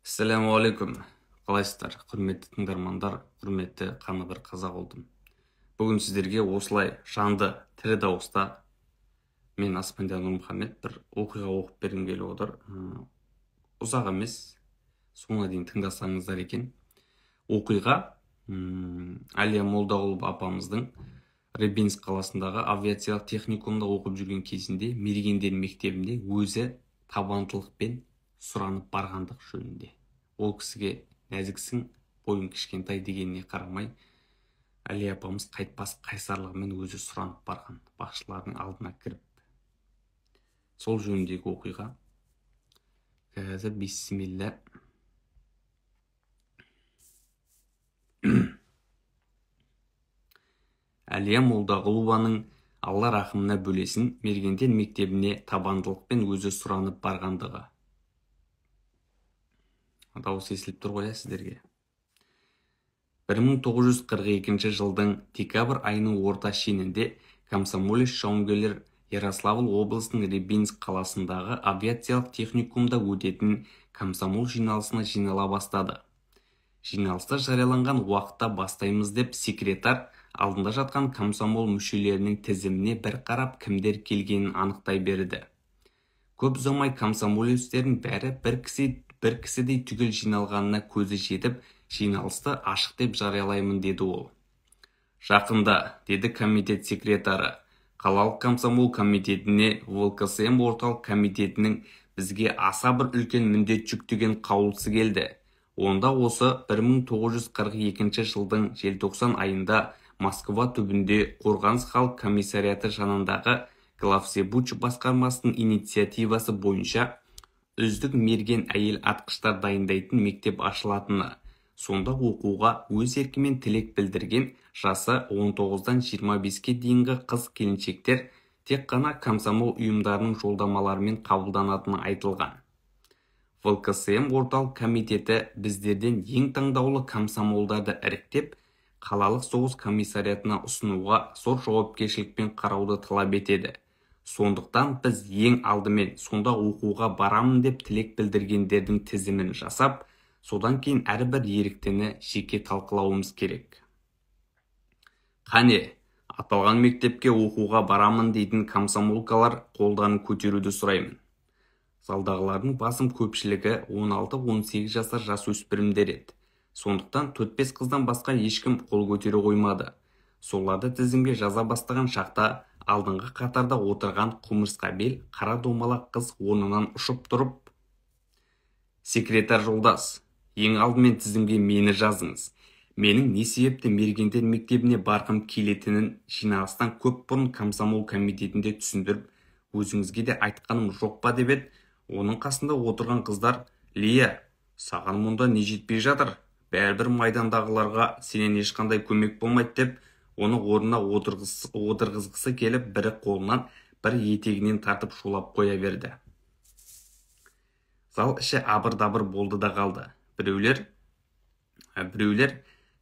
Ассалаумағалейкум. Қалайсыздар, құрметті тыңдармандар, құрметті қанығыр қазақ ұлтым. Бүгін сіздерге осылай жанды, тірі дауыста мен Аспандияр Нұрмұхамед бір оқиға оқып бергім келіп отыр. Ұзақ емес, соңына дейін тыңдасаңыздар екен. Оқиға Әлия Молдағұлова апамыздың Рыбинск қаласындағы авиациялық техникумда оқып жүрген кезінде мергендер мектебінде өзі табандылықпен сұранып барғандық жөнінде. Ол кісіге нәзіксің, бойың кішкентай дегеніне қарамай, Әлия апамыз қайтпас қайсарлығымен өзі сұранып барған, басшылардың алдына кіріп. Сол жөніндегі оқиға. Қазір бисмилля. Әлия Молдағұлованың Алла рахымына бөлесін, мергендер мектебіне табандылықпен өзі сұранып барғандығы. Дауыс естіліп тұр ғой сіздерге. 1942 жылдың декабрь айының орта шенінде комсомолец жауынгерлер Ярославль облысының Рыбинск қаласындағы авиациялық техникумда өтетін комсомол жиналысына жинала бастады. Жиналыста жарияланған уақытта бастаймыз деп секретар алдында жатқан комсомол мүшелерінің тізіміне бір қарап кімдер келгенін анықтай берді. Көп ұзамай комсомолецтердің бәрі бір кісідей түгел жиналғанына көзі жетіп, жиналысты ашық деп жариялаймын деді ол. Жақында, деді комитет секретары, қалалық комсомол комитетіне ВЛКСМ орталық комитетінің бізге аса бір үлкен міндет жүктеген қаулысы келді. Онда осы 1942 жылдың желтоқсан айында Москва түбінде Қорғаныс халық комиссариаты жанындағы Главсебуч басқармасының инициативасы бойынша үздік мерген әйел атқыштар дайындайтын мектеп ашылатыны, сонда оқуға өз еркімен тілек білдірген жасы 19-дан 25-ке дейінгі қыз келіншектер тек қана комсомол ұйымдарының жолдамаларымен қабылданатыны айтылған. ВЛКСМ орталық комитеті біздерден ең таңдаулы комсомолдарды іріктеп, қалалық соғыс комиссариатына ұсынуға зор жауапкершілікпен қарауды талап етеді. Сондықтан біз ең алдымен сонда оқуға барамын деп тілек білдіргендердің тізімін жасап, содан кейін әрбір еріктіні жеке талқылауымыз керек. Қане, аталған мектепке оқуға барамын дейтін комсомолкалар қолдарын көтеруді сұраймын. Залдағылардың басым көпшілігі 16-18 жасар жасөспірімдер еді. Сондықтан 4-5 қыздан басқа ешкім қол көтере қоймады. Соларды тізімге жаза бастаған шақта алдыңғы қатарда отырған құмырсқа бел қара домалақ қыз орнынан ұшып тұрып: секретар жолдас, ең алдымен тізімге мені жазыңыз. Менің не себепті мергендер мектебіне барғым келетінін жиналыстан көп бұрын комсомол комитетінде түсіндіріп, өзіңізге де айтқаным жоқ па деп еді. Оның қасында отырған қыздар: Лия, саған мұнда не жетпей жатыр? Бәрібір майдандағыларға сенен ешқандай көмек болмайды деп, оны орнына отырғызғысы келіп, бірі қолынан, бір етегінен тартып шулап қоя берді. Зал іші абыр-дабыр болды да қалды. Біреулер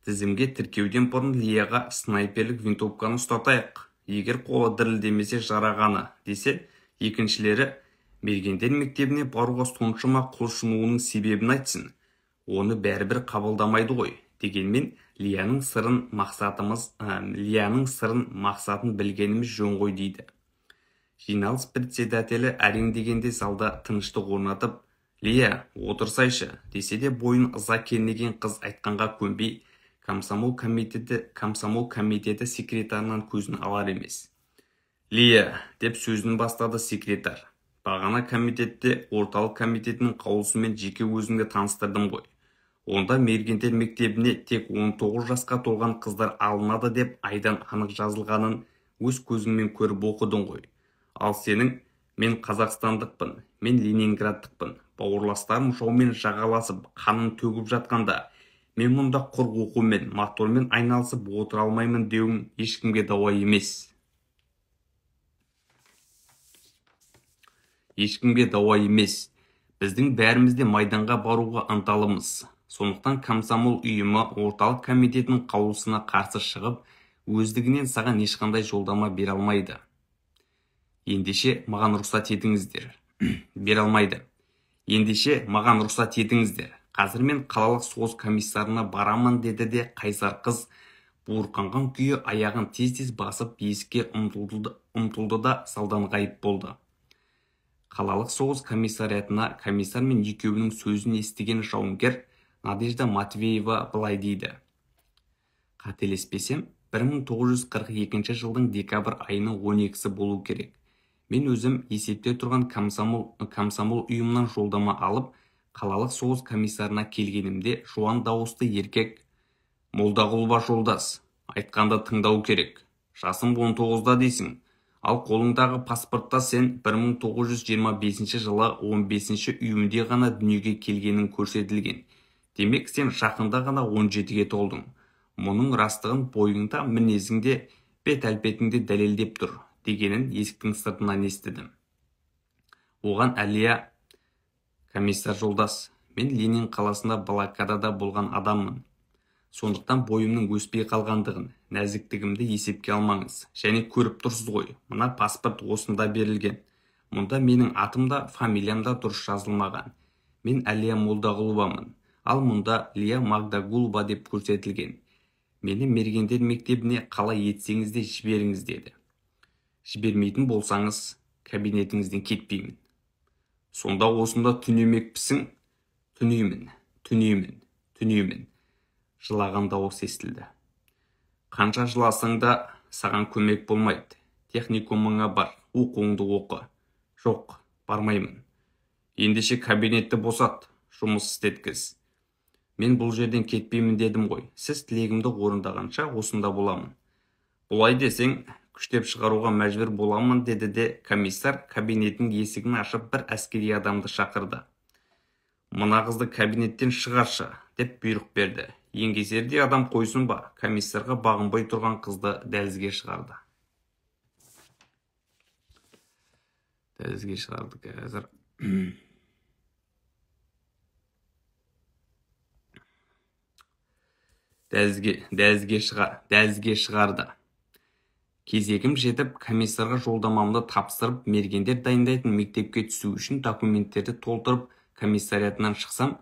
тізімге тіркеуден бұрын Лияға снайперлік винтовканы ұстатайық, егер қолы дірілдемесе жарағаны десе, екіншілері мергендер мектебіне баруға соншама құлшынуының себебін айтсын. Оны бәрібір қабылдамайды ғой. Дегенмен Лияның сырын мақсатын білгеніміз жөн ғой дейді. Жиналыс председателі әрең дегенде залда тыныштық орнатып: Лия, отырсайшы десе де, бойын ыза кернеген қыз айтқанға көнбей, комсомол комитеті секретарынан көзін алар емес. Лия, деп сөзін бастады секретар. Бағана комитетте орталық комитетінің қаулысымен жеке өзіңді таныстырдым ғой. Онда мергендер мектебіне тек 19 жасқа толған қыздар алынады деп айдан анық жазылғанын өз көзіңмен көріп оқыдың ғой. Ал сенің: мен қазақстандықпын, мен ленинградтықпын, бауырластарым жаумен жағаласып, қанын төгіп жатқанда, мен мұнда құр оқумен, мотормен айналысып отыра алмаймын деуің ешкімге дауа емес. Ешкімге дауа емес. Біздің бәрімізде майданға баруға ынталымыз. Сондықтан комсомол ұйымы орталық комитетінің қаулысына қарсы шығып, өздігінен саған ешқандай жолдама бере алмайды. Ендеше маған рұқсат етіңіздер. Бере алмайды. Ендеше маған рұқсат етіңіздер. қазір мен қалалық соғыс комиссарына барамын деді де қайсар қыз буырқанған күйі аяғын тез-тез басып есікке ұмтылды да залдан ғайып болды. Қалалық соғыс комиссариатына комиссар мен екеуінің сөзін естіген жауынгер Надежда Матвеева былай дейді. Қателеспесем, 1942 жылдың декабрь айының 12-сі болу керек. Мен өзім есепте тұрған комсомол ұйымынан жолдама алып, қалалық соғыс комиссарына келгенімде жуан дауысты еркек: «Молдағұлова жолдас, айтқанда тыңдау керек. Жасым 19-да дейсің. Ал қолыңдағы паспортта сен 1925 жылы 15-ші үйімде ғана дүниеге келгенің көрсетілген. Демек, сен жақында ғана 17-ге толдың. Мұның растығын бойыңда, мінезіңде, бет-әлпетіңде дәлелдеп тұр» дегенін есіктің сыртынан естідім. Оған Әлия: «Комиссар жолдас, мен Ленин қаласында блокадада болған адаммын. Сондықтан бойымның өспей қалғандығын, нәзіктігімді есепке алмаңыз. Және көріп тұрсыз ғой, мына паспорт осында берілген. Мұнда менің атым да, фамилиям да дұрыс жазылмаған. Мен Әлия Молдағұловамын. Ал мұнда Лия Магдагулова деп көрсетілген. Мені мергендер мектебіне қалай етсеңіз де жіберіңіз» деді. «Жібермейтін болсаңыз, кабинетіңізден кетпеймін». «Сонда осында түнемекпісің?» Түнеймін. Жылаған дауыс естілді. «Қанша жыласаң да саған көмек болмайды. Техникумыңа бар, оқуыңды оқы». «Жоқ, бармаймын». «Ендеше кабинетті босат, жұмыс істеткіз». «Мен бұл жерден кетпеймін дедім ғой. Сіз тілегімді орындағанша осында боламын». «Бұлай десең, күштеп шығаруға мәжбүр боламын» деді де комиссар кабинеттің есігін ашып бір әскери адамды шақырды. «Мына қызды кабинеттен шығаршы» деп бұйрық берді. Еңгезердей адам қойсын ба, комиссарға бағынбай тұрған қызды дәлізге шығарды. Қазір. Дәлізге шығарды. Кезегім жетіп, комиссарға жолдамамды тапсырып, мергендер дайындайтын мектепке түсу үшін документтерді толтырып комиссариятынан шықсам,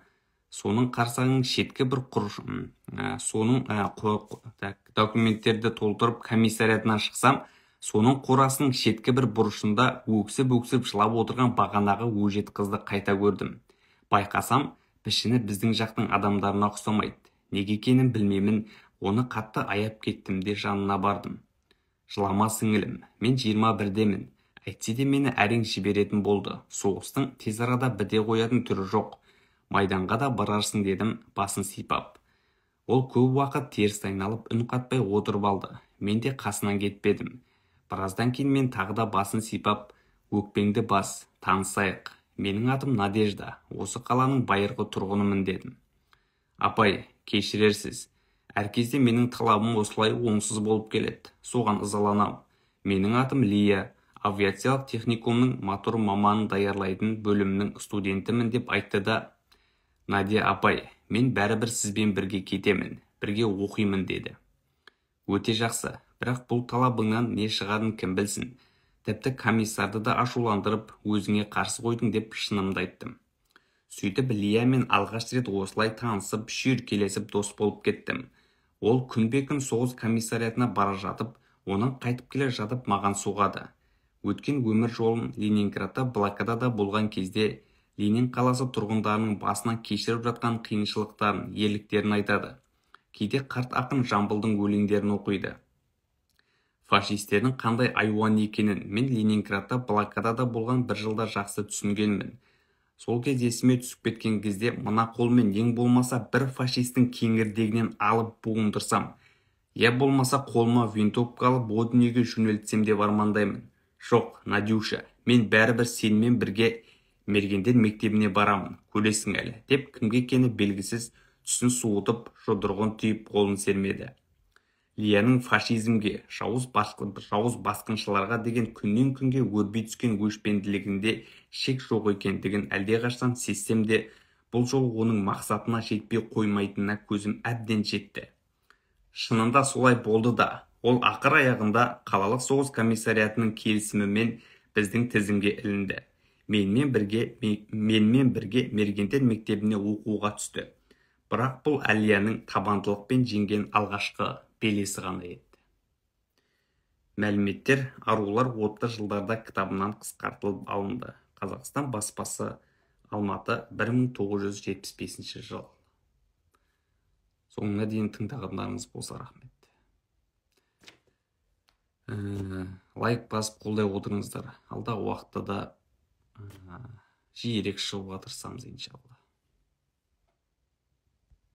соның қарсаңын шеткі бір документтерді толтырып комиссариятынан шықсам, соның қорасының шеткі бір бұрышында өксіп жылап отырған бағанағы өжет қызды қайта көрдім. Байқасам, пішіні біздің жақтың адамдарына ұқсамайды. Неге екенін білмеймін, оны қатты аяп кеттім де жанына бардым. «Жылама сіңілім, мен 21-демін. Әйтсе де мені әрең жіберетін болды. Соғыстың тез арада біте қоятын түрі жоқ. Майданға да барарсың» дедім, басын сипап. Ол көп уақыт теріс айналып үн қатпай отырып алды. Мен де қасынан кетпедім. Біраздан кейін мен тағы да басын сипап: «Өкпеңді бас, танысайық. Менің атым Надежда, осы қаланың байырғы тұрғынымын» дедім. «Апай, кешірерсіз. Әр кезде менің талабым осылай оңсыз болып келеді. Соған ызаланам. Менің атым Лия, авиациялық техникумның мотор маманын даярлайтын бөлімнің студентімін» деп айтты да: «Надя апай, мен бәрібір сізбен бірге кетемін, бірге оқимын» деді. «Өте жақсы, бірақ бұл талабыңнан не шығарын кім білсін. Тіпті комиссарды да ашуландырып, өзіңе қарсы қойдың» деп шынымды айттым. Сөйтіп Лиямен алғаш рет осылай танысып, шүйіркелесіп дос болып кеттім. Ол күнбе-күн соғыс комиссариятына бара жатып, оның қайтып келе жатып маған соғады. Өткен өмір жолын Ленинградта блокадада болған кезде Ленин қаласы тұрғындарының басынан кешіріп жатқан қиыншылықтарын, ерліктерін айтады. Кейде қарт ақын Жамбылдың өлеңдерін оқиды. Фашистердің қандай айуан екенін мен Ленинградта блокадада болған бір жылда жақсы түсінгенмін. Сол кез есіме түсіп кеткен кезде мына қолмен ең болмаса бір фашистің кеңірдегінен алып буындырсам, я болмаса қолыма винтовка алып о дүниеге жөнелтсем деп армандаймын. Жоқ, Надюша, мен бәрібір сенімен бірге мергендер мектебіне барамын, көресің әлі, деп кімге екені белгісіз түсін суытып, жұдырығын түйіп қолын сермеді. Лияның фашизмге, жауыз басқыншыларға деген күннен күнге өрби түскен өшпенділігінде шек жоқ екендігін әлдеқашан сезсем де, бұл жол оның мақсатына жетпей қоймайтынына көзім әбден жетті. Шынында солай болды да, ол ақыр аяғында қалалық соғыс комиссариатының келісімімен біздің тізімге ілінді. менімен бірге Мергендер мектебіне оқуға түсті. Бірақ бұл Әлияның табандылықпен жеңген алғашқы белесі ғана еді. Мәліметтер арулар 30 жылдарда кітабынан қысқартылып алынды. Қазақстан баспасы, Алматы, 1975 жыл. Соңына дейін тыңдағандарыңыз болса рахмет. Лайк басып қолдай отырыңыздар. Алдағы уақытта да жиірек шығуға тырысамыз иншалла.